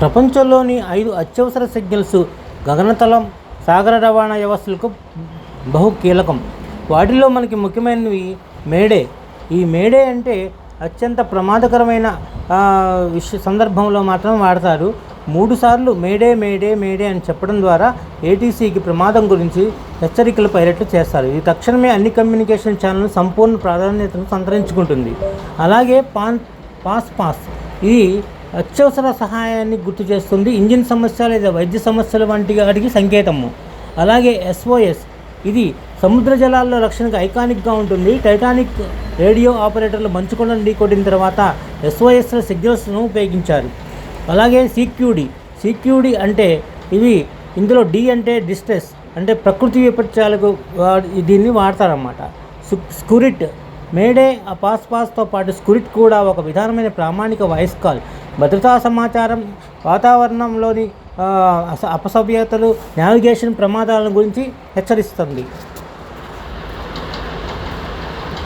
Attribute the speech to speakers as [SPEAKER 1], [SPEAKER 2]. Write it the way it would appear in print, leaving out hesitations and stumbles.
[SPEAKER 1] ప్రపంచంలోని 5 అత్యవసర సిగ్నల్స్ గగనతలం, సాగర రవాణా వ్యవస్థలకు బహు కీలకం. వాటిలో మనకి ముఖ్యమైనవి మేడే. ఈ మేడే అంటే అత్యంత ప్రమాదకరమైన సందర్భంలో మాత్రం వాడతారు. 3 సార్లు మేడే మేడే మేడే అని చెప్పడం ద్వారా ఏటీసీకి ప్రమాదం గురించి హెచ్చరికలు పైలట్లు చేస్తారు. ఇది తక్షణమే అన్ని కమ్యూనికేషన్ ఛానల్ సంపూర్ణ ప్రాధాన్యతను సంతరించుకుంటుంది. అలాగే పాస్ ఇది అత్యవసర సహాయాన్ని గుర్తు చేస్తుంది. ఇంజిన్ సమస్య లేదా వైద్య సమస్యల వంటి వాటికి సంకేతము. అలాగే ఎస్ఓఎస్ ఇది సముద్ర జలాల్లో రక్షణకు ఐకానిక్గా ఉంటుంది. టైటానిక్ రేడియో ఆపరేటర్లు మంచుకొండను ఢీకొట్టిన తర్వాత ఎస్ఓఎస్ల సిగ్నల్స్ను ఉపయోగించారు. అలాగే సిక్యూడి అంటే ఇందులో డి అంటే డిస్ట్రెస్, అంటే ప్రకృతి విపత్యాలకు దీన్ని వాడతారన్నమాట. స్కురిట్ మేడే పాస్తో పాటు స్కురిట్ కూడా ఒక విధానమైన ప్రామాణిక వాయిస్ కాల్. భద్రతా సమాచారం, వాతావరణంలోని అపసవ్యతలు, నావిగేషన్ ప్రమాదాల గురించి హెచ్చరిస్తుంది.